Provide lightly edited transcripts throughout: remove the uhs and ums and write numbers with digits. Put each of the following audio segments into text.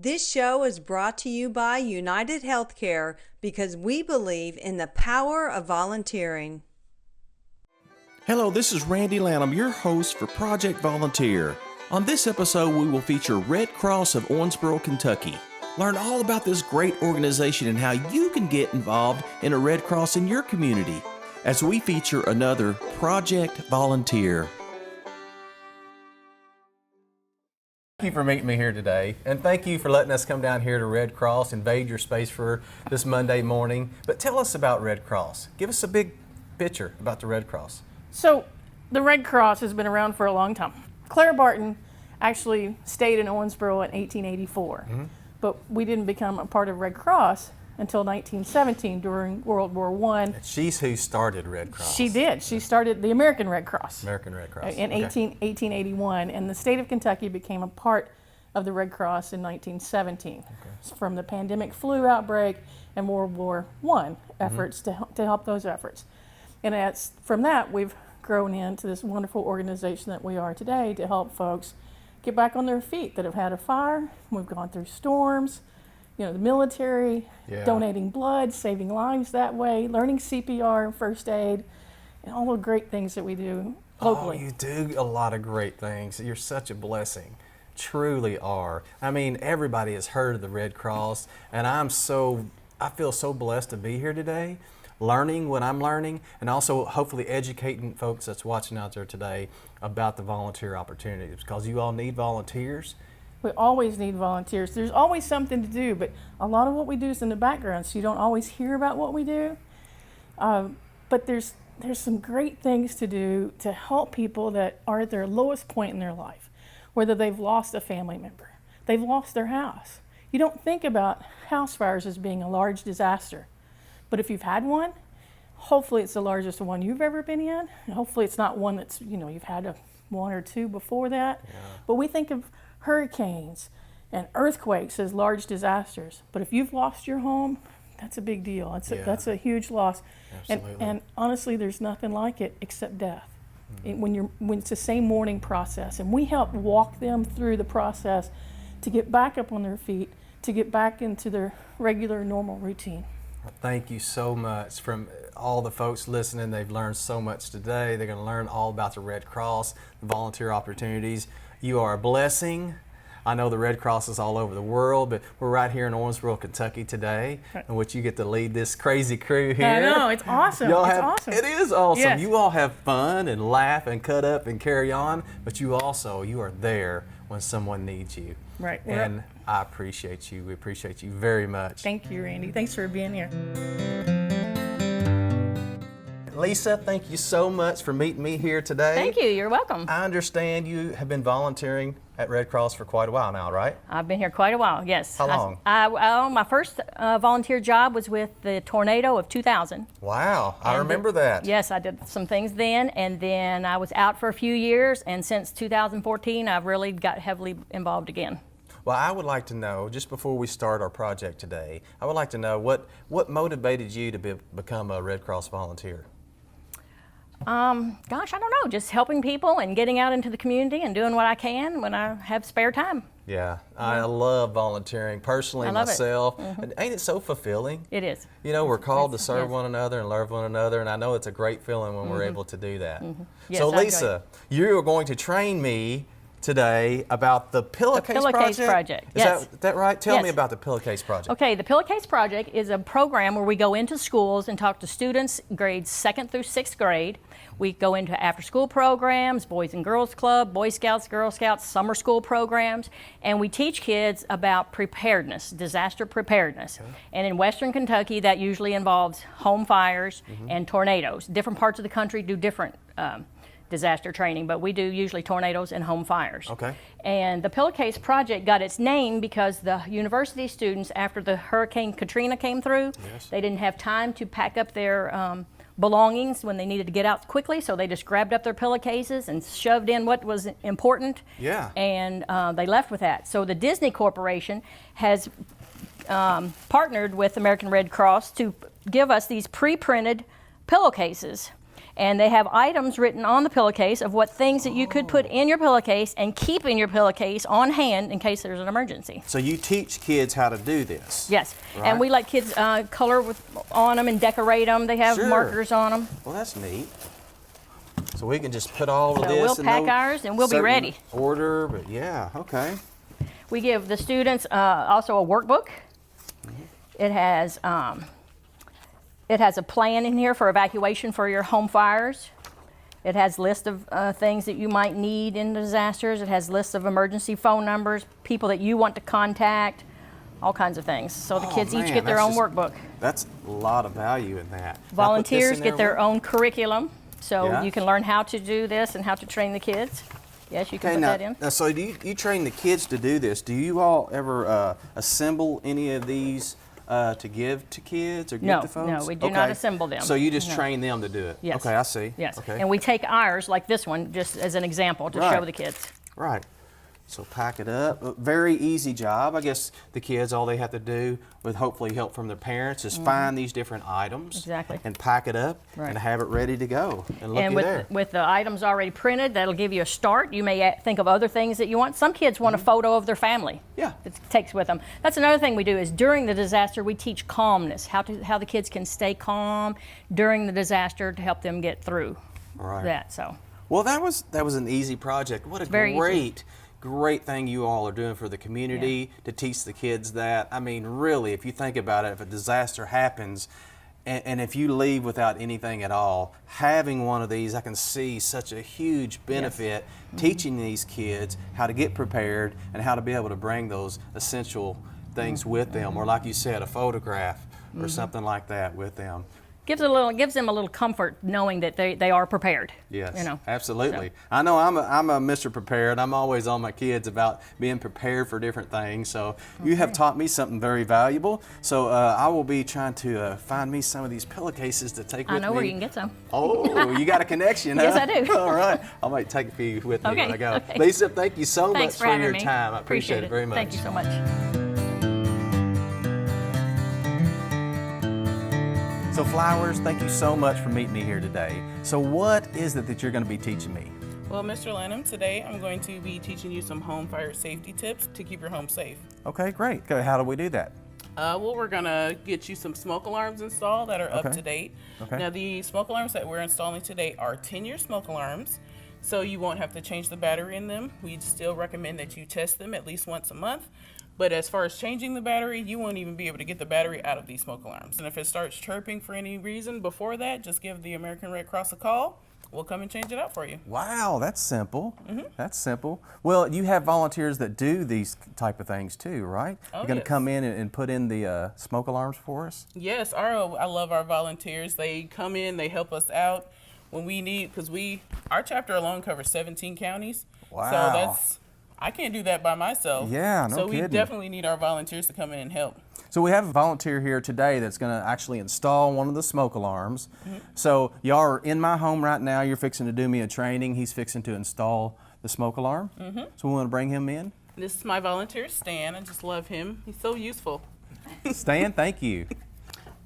This show is brought to you by United Healthcare because we believe in the power of volunteering. Hello, this is Randy Lanham, your host for Project Volunteer. On this episode, we will feature Red Cross of Owensboro, Kentucky. Learn all about this great organization and how you can get involved in a Red Cross in your community as we feature another Project Volunteer. Thank you for meeting me here today, and thank you for letting us come down here to Red Cross, invade your space for this Monday morning. But tell us about Red Cross. Give us a big picture about the Red Cross. So, the Red Cross has been around for a long time. Clara Barton actually stayed in Owensboro in 1884, but we didn't become a part of Red Cross until 1917 during World War I. And she's who started Red Cross. She did. She started the American Red Cross. American Red Cross. In 1881, and the state of Kentucky became a part of the Red Cross in 1917 from the pandemic flu outbreak and World War I efforts to help those efforts. And from that, we've grown into this wonderful organization that we are today to help folks get back on their feet that have had a fire. We've gone through storms, the military, donating blood, saving lives that way, learning CPR and first aid, and all the great things that we do locally. Oh, you do a lot of great things. You're such a blessing. Truly are. I mean, everybody has heard of the Red Cross, and I feel so blessed to be here today, learning what I'm learning, and also hopefully educating folks that's watching out there today about the volunteer opportunities, because you all need volunteers. We always need volunteers. There's always something to do, but a lot of what we do is in the background, so you don't always hear about what we do. But there's some great things to do to help people that are at their lowest point in their life, whether they've lost a family member, they've lost their house. You don't think about house fires as being a large disaster, but if you've had one, hopefully it's the largest one you've ever been in. And hopefully it's not one that's, you've had one or two before that. Yeah. But we think of hurricanes and earthquakes as large disasters. But if you've lost your home, that's a big deal. That's a huge loss. Absolutely. And honestly, there's nothing like it except death. When it's the same mourning process, and we help walk them through the process to get back up on their feet, to get back into their regular, normal routine. Well, thank you so much. From all the folks listening, they've learned so much today. They're going to learn all about the Red Cross, the volunteer opportunities. You are a blessing. I know the Red Cross is all over the world, but we're right here in Owensboro, Kentucky today, in which you get to lead this crazy crew here. I know, it's awesome. Awesome. It is awesome. Yes. You all have fun and laugh and cut up and carry on, but you are there when someone needs you. Right. And I appreciate you. We appreciate you very much. Thank you, Randy. Thanks for being here. Lisa, thank you so much for meeting me here today. Thank you. You're welcome. I understand you have been volunteering at Red Cross for quite a while now, right? I've been here quite a while, yes. How long? My first volunteer job was with the tornado of 2000. Wow, I remember that. Yes, I did some things then, and then I was out for a few years, and since 2014, I've really got heavily involved again. Well, I would like to know, just before we start our project today, I would like to know what motivated you to become a Red Cross volunteer? Gosh, I don't know, just helping people and getting out into the community and doing what I can when I have spare time. Yeah, I love volunteering personally myself. And ain't it so fulfilling? It is. We're called to serve one another and love one another, and I know it's a great feeling when we're able to do that. Yes, so Lisa, you are going to train me today about the Pillowcase Project. Is that right? Tell me about the Pillowcase Project. Okay, the Pillowcase Project is a program where we go into schools and talk to students grades 2nd through 6th grade. We go into after-school programs, Boys and Girls Club, Boy Scouts, Girl Scouts, summer school programs, and we teach kids about preparedness, disaster preparedness. Okay. And in Western Kentucky, that usually involves home fires and tornadoes. Different parts of the country do different disaster training, but we do usually tornadoes and home fires. Okay. And the Pillowcase Project got its name because the university students, after the Hurricane Katrina came through, they didn't have time to pack up their belongings when they needed to get out quickly, so they just grabbed up their pillowcases and shoved in what was important. Yeah. And they left with that. So the Disney Corporation has partnered with American Red Cross to give us these pre-printed pillowcases. And they have items written on the pillowcase of what things that you could put in your pillowcase and keep in your pillowcase on hand in case there's an emergency. So you teach kids how to do this? Yes, right? And we let kids color on them and decorate them. They have Sure. markers on them. Well, that's neat. So we can just put all of So this we'll in pack no ours and we'll be certain ready. order, but yeah, okay. We give the students also a workbook. It has a plan in here for evacuation for your home fires. It has lists of things that you might need in disasters. It has lists of emergency phone numbers, people that you want to contact, all kinds of things. So the kids each man, get their that's own workbook. That's a lot of value in that. Can I put this Volunteers in get their there? own curriculum, so Yeah. you can learn how to do this and how to train the kids. Yes, you can Okay, put now, that in. now, so do you train the kids to do this? Do you all ever assemble any of these to give to kids or give No, to folks? no, we do not assemble them. So you just No. train them to do it? Yes. Okay, I see. Yes, Okay. and we take ours, like this one, just as an example to show Right. the kids. Right. So pack it up. Very easy job. I guess the kids, all they have to do, with hopefully help from their parents, is find these different items. Exactly. And pack it up Right. and have it ready to go. And looky And there. with the items already printed, that'll give you a start. You may think of other things that you want. Some kids want a photo of their family. Mm-hmm. Yeah. That takes with them. That's another thing we do is during the disaster, we teach calmness, how the kids can stay calm during the disaster to help them get through Right. that. So Well, that was an easy project. What a very easy. great thing you all are doing for the community to teach the kids that. I mean, really, if you think about it, if a disaster happens and if you leave without anything at all, having one of these, I can see such a huge benefit teaching these kids how to get prepared and how to be able to bring those essential things with them, or like you said, a photograph or something like that with them. gives them a little comfort knowing that they are prepared. Yes, You know. absolutely. So. I know I'm a Mr. Prepared. I'm always on my kids about being prepared for different things. So you have taught me something very valuable. So I will be trying to find me some of these pillowcases to take with me. I know where you can get some. Oh, you got a connection, huh? Yes, I do. All right. I might take a few with me Okay, when I go. okay. Lisa, thank you so Thanks much for for having your me. time. I appreciate it very much. Thank you so much. So Flowers, thank you so much for meeting me here today. So what is it that you're going to be teaching me? Well, Mr. Lanham, today I'm going to be teaching you some home fire safety tips to keep your home safe. Okay, great. Okay, how do we do that? Well, we're going to get you some smoke alarms installed that are up to date. Okay. Now, the smoke alarms that we're installing today are 10-year smoke alarms, so you won't have to change the battery in them. We still recommend that you test them at least once a month. But as far as changing the battery, you won't even be able to get the battery out of these smoke alarms. And if it starts chirping for any reason before that, just give the American Red Cross a call. We'll come and change it out for you. Wow, that's simple. That's simple. Well, you have volunteers that do these type of things too, right? Oh, You're going to yes. come in and put in the smoke alarms for us? Yes, I love our volunteers. They come in, they help us out when we need, because our chapter alone covers 17 counties. Wow. So I can't do that by myself. Yeah, no So we kidding. definitely need our volunteers to come in and help. So we have a volunteer here today that's going to actually install one of the smoke alarms. So y'all are in my home right now. You're fixing to do me a training. He's fixing to install the smoke alarm. So we want to bring him in. This is my volunteer, Stan. I just love him. He's so useful. Stan, thank you.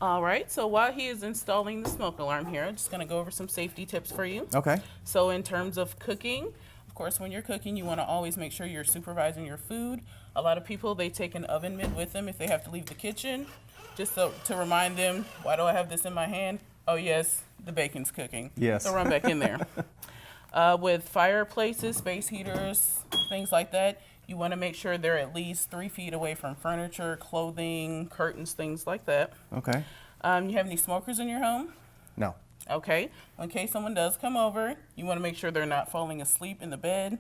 All right, so while he is installing the smoke alarm here, I'm just going to go over some safety tips for you. Okay. So in terms of cooking, of course, when you're cooking, you want to always make sure you're supervising your food. A lot of people, they take an oven mitt with them if they have to leave the kitchen, just to remind them, why do I have this in my hand? Oh yes, the bacon's cooking. Yes. So run back in there. With fireplaces, space heaters, things like that, you want to make sure they're at least 3 feet away from furniture, clothing, curtains, things like that. Okay. You have any smokers in your home? No. Okay. In case someone does come over, you want to make sure they're not falling asleep in the bed.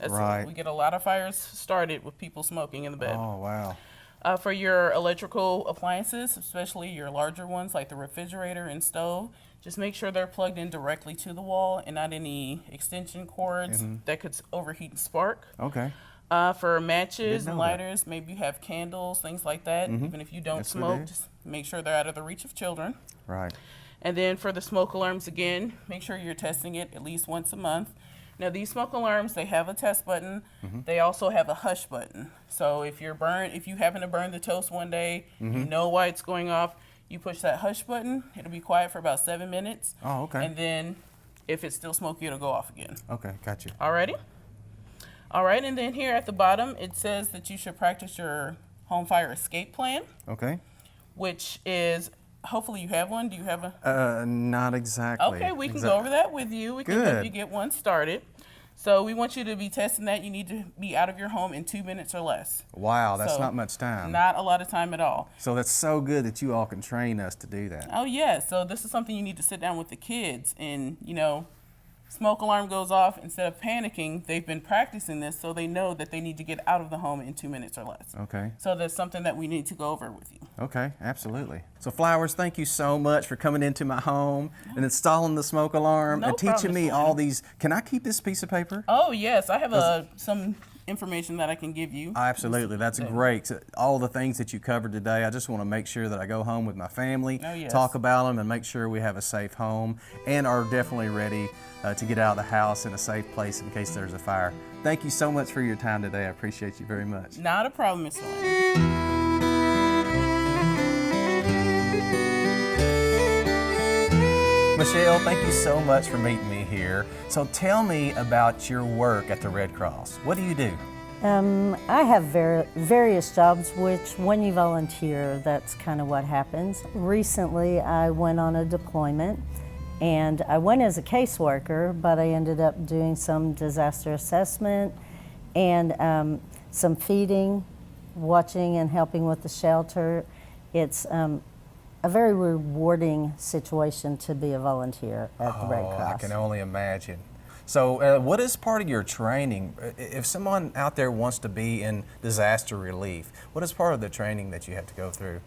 Right. We get a lot of fires started with people smoking in the bed. Oh, wow. For your electrical appliances, especially your larger ones like the refrigerator and stove, just make sure they're plugged in directly to the wall and not any extension cords that could overheat and spark. Okay. For matches know and that. lighters, maybe you have candles, things like that. Even if you don't Yes, we smoke, do. just make sure they're out of the reach of children. Right. And then for the smoke alarms, again, make sure you're testing it at least once a month. Now these smoke alarms, they have a test button. They also have a hush button. So if you happen to burn the toast one day, you know why it's going off, You push that hush button, it'll be quiet for about 7 minutes. Oh, okay. And then if it's still smoky, it'll go off again. Okay, got you. Alrighty? All right, and then here at the bottom, it says that you should practice your home fire escape plan, Okay. which is, hopefully you have one. Do you have a? Not exactly. Okay, we can go over that with you. We can help Good. you get one started. So we want you to be testing that. You need to be out of your home in 2 minutes or less. Wow, that's So, not much time. Not a lot of time at all. So that's so good that you all can train us to do that. Oh yeah, so this is something you need to sit down with the kids and, smoke alarm goes off. Instead of panicking, they've been practicing this so they know that they need to get out of the home in 2 minutes or less. Okay. So that's something that we need to go over with you. Okay, absolutely. So Flowers, thank you so much for coming into my home and installing the smoke alarm No and teaching problem, me Mr. all Lanham. these. Can I keep this piece of paper? Oh yes, I have some information that I can give you. Absolutely, that's great. So all the things that you covered today, I just want to make sure that I go home with my family, Oh, yes. talk about them, and make sure we have a safe home and are definitely ready to get out of the house in a safe place in case there's a fire. Thank you so much for your time today. I appreciate you very much. Not a problem, Mr. Lanham. Michelle, thank you so much for meeting me here. So tell me about your work at the Red Cross. What do you do? I have various jobs, which when you volunteer, that's kind of what happens. Recently, I went on a deployment, and I went as a caseworker, but I ended up doing some disaster assessment and some feeding, watching and helping with the shelter. It's a very rewarding situation to be a volunteer at the Red Cross. I can only imagine. So what is part of your training? If someone out there wants to be in disaster relief, what is part of the training that you have to go through?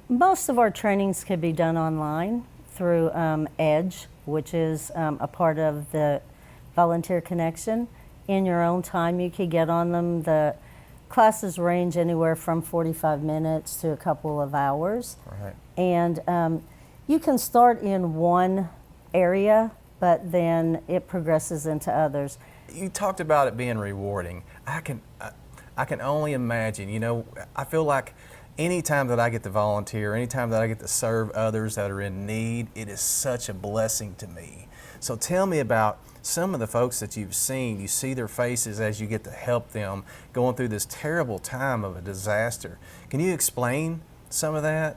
Most of our trainings can be done online through EDGE, which is a part of the Volunteer Connection. In your own time, you could get on them. The classes range anywhere from 45 minutes to a couple of hours. Right. And you can start in one area, but then it progresses into others. You talked about it being rewarding. I can only imagine. I feel like anytime that I get to volunteer, anytime that I get to serve others that are in need, it is such a blessing to me. So tell me about some of the folks that you've seen. You see their faces as you get to help them going through this terrible time of a disaster. Can you explain some of that?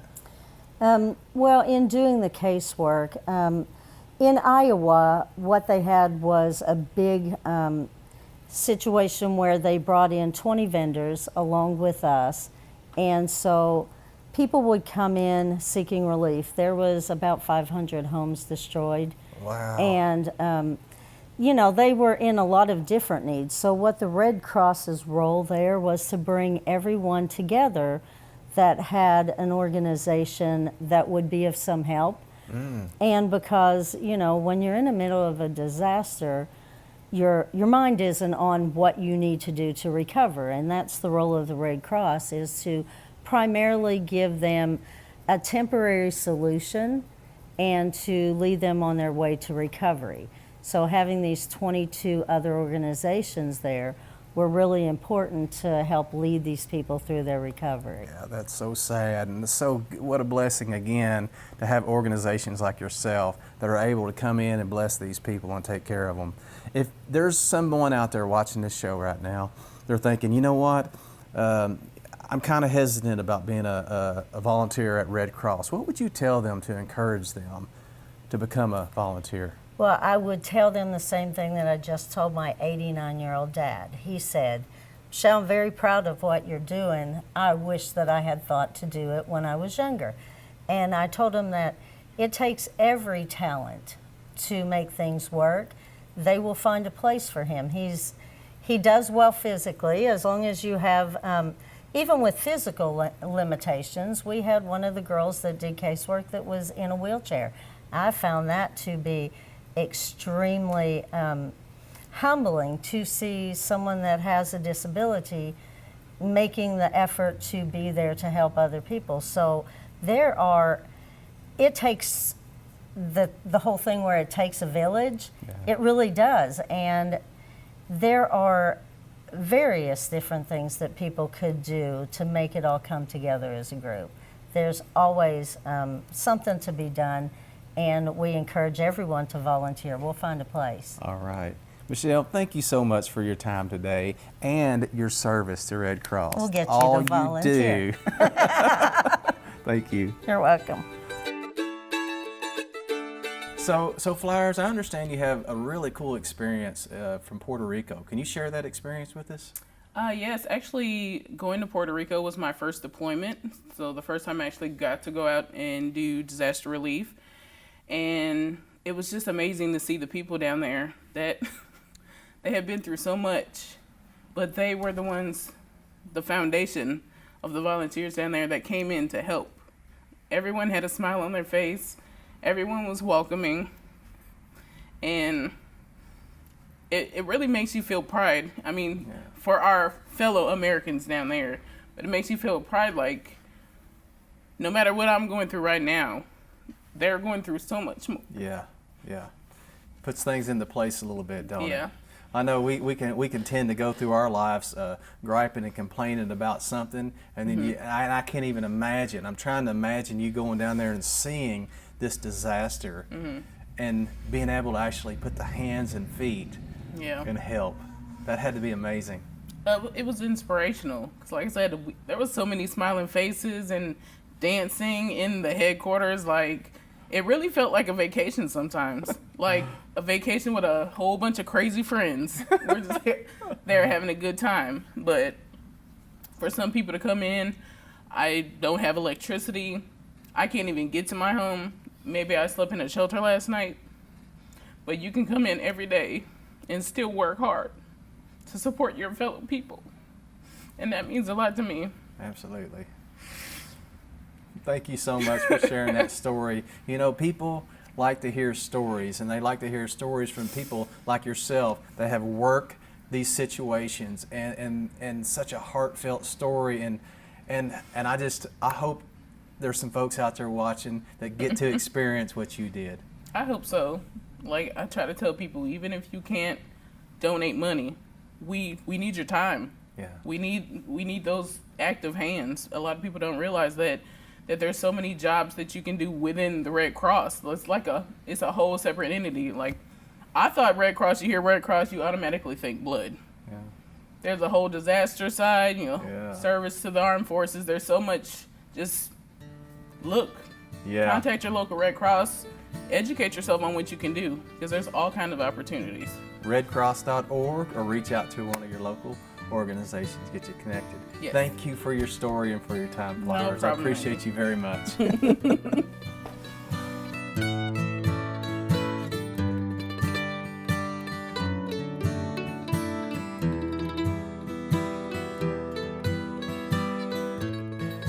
Well, in doing the casework, in Iowa, what they had was a big situation where they brought in 20 vendors along with us. And so people would come in seeking relief. There was about 500 homes destroyed. Wow. And, they were in a lot of different needs. So what the Red Cross's role there was to bring everyone together that had an organization that would be of some help. And because, when you're in the middle of a disaster, your mind isn't on what you need to do to recover. And that's the role of the Red Cross, is to primarily give them a temporary solution and to lead them on their way to recovery. So having these 22 other organizations there were really important to help lead these people through their recovery. Yeah, that's so sad, and what a blessing again to have organizations like yourself that are able to come in and bless these people and take care of them. If there's someone out there watching this show right now, they're thinking, you know what, I'm kind of hesitant about being a volunteer at Red Cross. What would you tell them to encourage them to become a volunteer? Well, I would tell them the same thing that I just told my 89-year-old dad. He said, Michelle, I'm very proud of what you're doing. I wish that I had thought to do it when I was younger. And I told him that it takes every talent to make things work. They will find a place for him. He does well physically, as long as you have, even with physical limitations. We had one of the girls that did casework that was in a wheelchair. I found that to be extremely humbling to see someone that has a disability making the effort to be there to help other people. So it takes the whole thing where it takes a village. Yeah. It really does. And there are various different things that people could do to make it all come together as a group. there's always something to be done, and we encourage everyone to volunteer. We'll find a place. All right. Michelle, thank you so much for your time today and your service to Red Cross. We'll get you all to volunteer. You do. Thank you. You're welcome. So Flowers, I understand you have a really cool experience from Puerto Rico. Can you share that experience with us? Yes, actually going to Puerto Rico was my first deployment. So the first time I actually got to go out and do disaster relief. And it was just amazing to see the people down there that they had been through so much, but they were the ones, the foundation of the volunteers down there that came in to help. Everyone had a smile on their face. Everyone was welcoming. And it really makes you feel pride. I mean, for our fellow Americans down there, but it makes you feel pride, like no matter what I'm going through right now, they're going through so much more. Yeah. Puts things into place a little bit, don't it? Yeah. I know we can tend to go through our lives griping and complaining about something, and then I can't even imagine. I'm trying to imagine you going down there and seeing this disaster and being able to actually put the hands and feet and help. That had to be amazing. It was inspirational because, like I said, there was so many smiling faces and dancing in the headquarters. Like, it really felt like a vacation sometimes, like a vacation with a whole bunch of crazy friends. We're just there having a good time. But for some people to come in, I don't have electricity. I can't even get to my home. Maybe I slept in a shelter last night. But you can come in every day and still work hard to support your fellow people. And that means a lot to me. Absolutely. Thank you so much for sharing that story. You know, people like to hear stories, and they like to hear stories from people like yourself that have worked these situations, and such a heartfelt story. And I hope there's some folks out there watching that get to experience what you did. I hope so. Like, I try to tell people, even if you can't donate money, we need your time. Yeah. We need those active hands. A lot of people don't realize that there's so many jobs that you can do within the Red Cross. It's a whole separate entity. Like, I thought Red Cross, you hear Red Cross, you automatically think blood. Yeah. There's a whole disaster side, service to the armed forces. There's so much. Just look. Yeah. Contact your local Red Cross. Educate yourself on what you can do, because there's all kinds of opportunities. redcross.org, or reach out to one of your local organizations, get you connected. Yes. Thank you for your story and for your time, Flowers. I problem. appreciate you very much.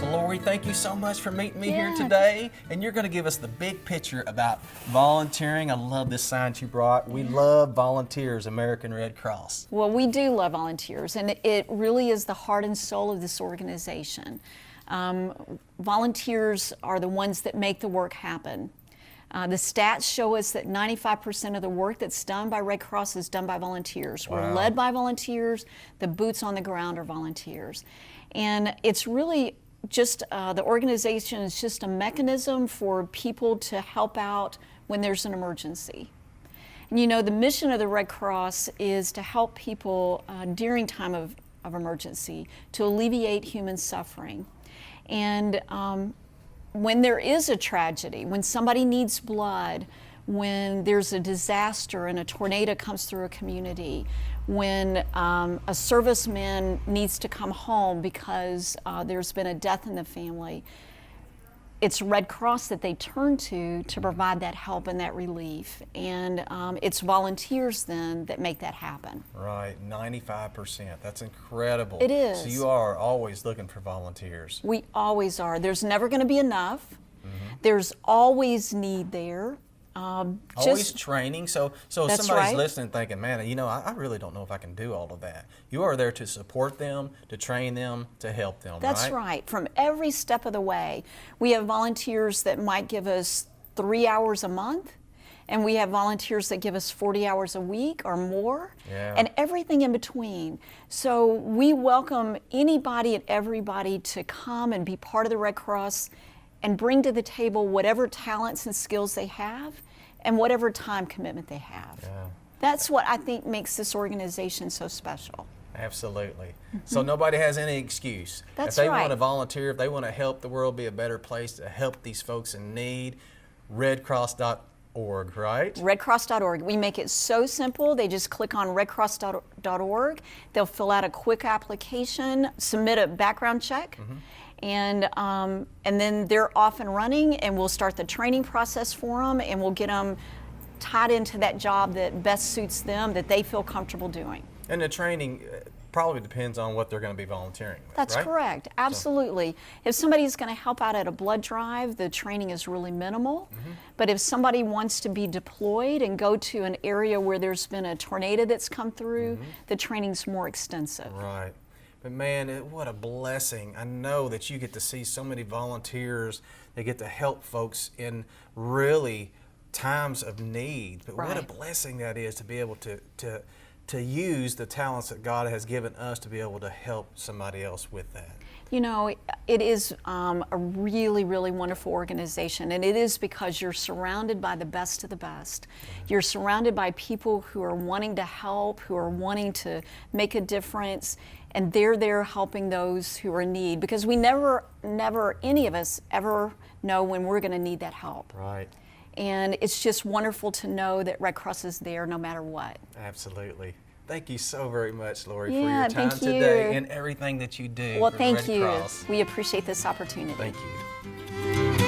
Lori, thank you so much for meeting me here today. And you're going to give us the big picture about volunteering. I love this sign you brought. We love volunteers, American Red Cross. Well, we do love volunteers, and it really is the heart and soul of this organization. Volunteers are the ones that make the work happen. The stats show us that 95% of the work that's done by Red Cross is done by volunteers. Wow. We're led by volunteers. The boots on the ground are volunteers. And it's really just, the organization is just a mechanism for people to help out when there's an emergency. And you know, the mission of the Red Cross is to help people during time of emergency, to alleviate human suffering. And when there is a tragedy, when somebody needs blood, when there's a disaster and a tornado comes through a community, when a serviceman needs to come home because there's been a death in the family, it's Red Cross that they turn to provide that help and that relief. And it's volunteers then that make that happen. Right, 95%. That's incredible. It is. So you are always looking for volunteers. We always are. There's never going to be enough. There's always need there. Always training. So That's somebody's right. listening thinking, man, you know, I really don't know if I can do all of that. You are there to support them, to train them, to help them, That's right. From every step of the way. We have volunteers that might give us 3 hours a month, and we have volunteers that give us 40 hours a week or more, and everything in between. So we welcome anybody and everybody to come and be part of the Red Cross and bring to the table whatever talents and skills they have and whatever time commitment they have. Yeah. That's what I think makes this organization so special. Absolutely. So nobody has any excuse. That's if they right. want to volunteer, if they want to help the world be a better place, to help these folks in need, redcross.org, right? Redcross.org. We make it so simple. They just click on redcross.org. They'll fill out a quick application, submit a background check, and then they're off and running, and we'll start the training process for them, and we'll get them tied into that job that best suits them, that they feel comfortable doing. And the training probably depends on what they're going to be volunteering with, That's right? correct. Absolutely. If somebody's going to help out at a blood drive, the training is really minimal. But if somebody wants to be deployed and go to an area where there's been a tornado that's come through, the training's more extensive. Right. But man, what a blessing. I know that you get to see so many volunteers that get to help folks in really times of need. But what a Right. blessing that is to be able to use the talents that God has given us to be able to help somebody else with that. You know, it is a really, really wonderful organization, and it is because you're surrounded by the best of the best. You're surrounded by people who are wanting to help, who are wanting to make a difference, and they're there helping those who are in need, because we never, any of us ever know when we're going to need that help. Right. And it's just wonderful to know that Red Cross is there no matter what. Absolutely. Thank you so very much, Lori, Yeah, for your time thank you. today and everything that you do Well, for the thank Red you. Cross. We appreciate this opportunity. Thank you.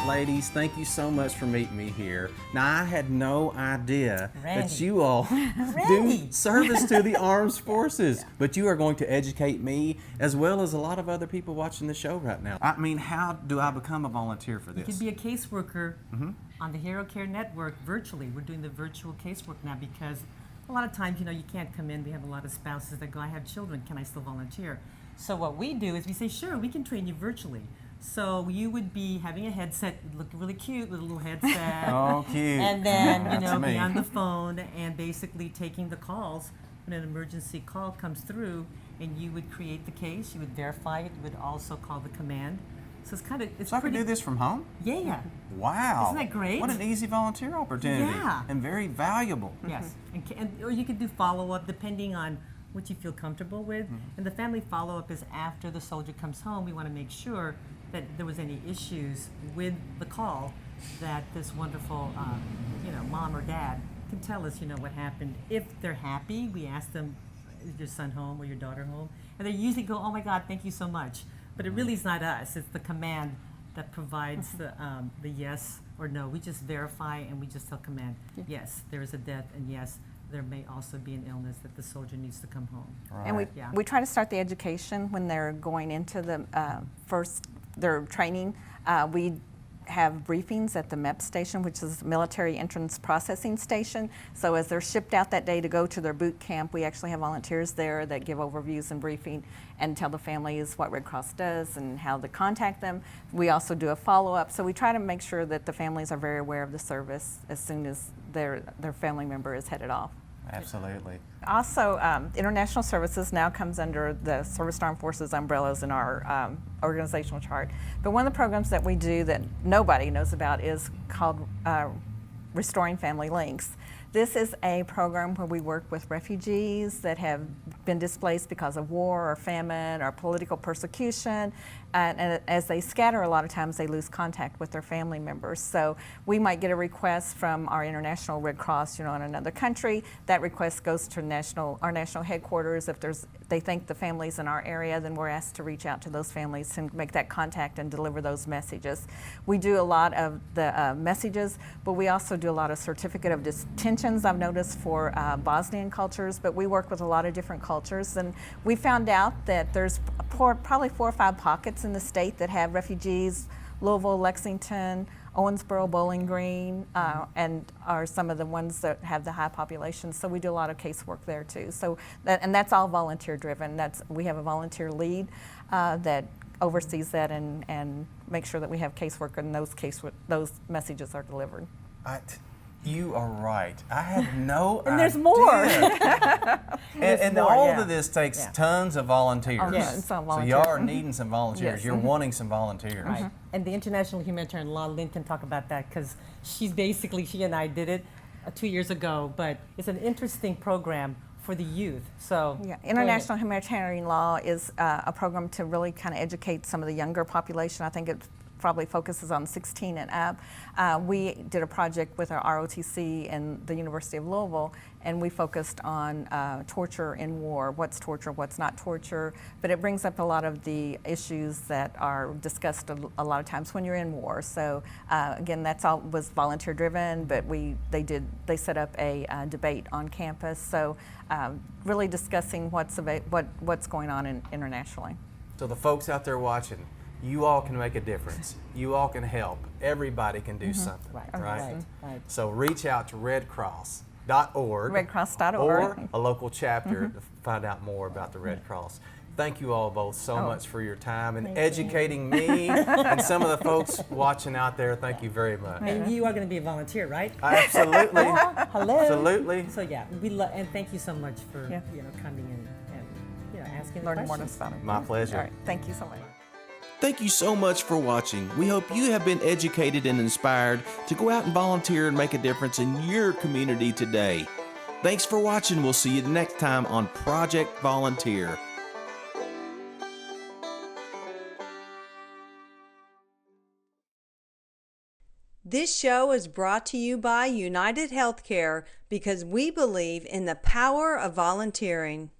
Ladies, thank you so much for meeting me here. Now, I had no idea that Randy. you all do service to the armed forces, but you are going to educate me as well as a lot of other people watching the show right now. I mean, how do I become a volunteer for You this? can be a caseworker on the Hero Care Network virtually. We're doing the virtual casework now because a lot of times, you can't come in. We have a lot of spouses that go, I have children, can I still volunteer? So what we do is we say, sure, we can train you virtually. So you would be having a headset, look really cute with a little headset. Oh, cute. And then, That's me. be on the phone and basically taking the calls when an emergency call comes through, and you would create the case, you would verify it, you would also call the command. So it's kind of, it's So I can pretty, do this from home? Yeah. Wow. Isn't that great? What an easy volunteer opportunity. Yeah. And very valuable. Yes, or you could do follow-up depending on what you feel comfortable with. And the family follow-up is after the soldier comes home. We want to make sure that there was any issues with the call, that this wonderful, mom or dad can tell us, what happened. If they're happy, we ask them, is your son home or your daughter home? And they usually go, oh my God, thank you so much. But it really is not us. It's the command that provides the yes or no. We just verify and we just tell command, yes, there is a death, and yes, there may also be an illness that the soldier needs to come home. And Yeah. we try to start the education when they're going into the their training. We have briefings at the MEP station, which is the Military Entrance Processing Station. So as they're shipped out that day to go to their boot camp, we actually have volunteers there that give overviews and briefing and tell the families what Red Cross does and how to contact them. We also do a follow-up. So we try to make sure that the families are very aware of the service as soon as their family member is headed off. Absolutely. Also, international services now comes under the Service Armed Forces umbrellas in our organizational chart. But one of the programs that we do that nobody knows about is called Restoring Family Links. This is a program where we work with refugees that have been displaced because of war or famine or political persecution. And as they scatter, a lot of times they lose contact with their family members. So we might get a request from our International Red Cross, in another country. That request goes to our national headquarters. If they think the family's in our area, then we're asked to reach out to those families and make that contact and deliver those messages. We do a lot of the messages, but we also do a lot of certificate of detentions, I've noticed, for Bosnian cultures, but we work with a lot of different cultures. And we found out that there's probably 4 or 5 pockets in the state that have refugees: Louisville, Lexington, Owensboro, Bowling Green, and are some of the ones that have the high population. So we do a lot of casework there too. So that's all volunteer driven. We have a volunteer lead that oversees that and makes sure that we have casework and those messages are delivered. You are right. I had no And there's idea. more. And more, all yeah. of this takes Yeah. tons of volunteers. Yeah, and some So volunteers. y'all are needing some volunteers. Yes. You're wanting some volunteers. Right. And the International Humanitarian Law, Lynn can talk about that because she and I did it 2 years ago, but it's an interesting program for the youth. So Yeah, go ahead. International Humanitarian Law is a program to really kind of educate some of the younger population. I think it probably focuses on 16 and up. We did a project with our ROTC and the University of Louisville, and we focused on torture in war, what's torture, what's not torture, but it brings up a lot of the issues that are discussed a lot of times when you're in war. So again, that's all was volunteer driven, but they set up a debate on campus. So really discussing what's going on internationally. So the folks out there watching, you all can make a difference. You all can help. Everybody can do something, right? Right. So reach out to redcross.org Redcross.org. or a local chapter to find out more about the Red Cross. Thank you all both so much for your time and educating me and some of the folks watching out there. Thank you very much. And you are going to be a volunteer, right? Absolutely. Hello. Absolutely. So yeah, and thank you so much for coming in and asking the Learning more questions. about it. My pleasure. All right, thank you so much. Thank you so much for watching. We hope you have been educated and inspired to go out and volunteer and make a difference in your community today. Thanks for watching. We'll see you next time on Project Volunteer. This show is brought to you by United Healthcare because we believe in the power of volunteering.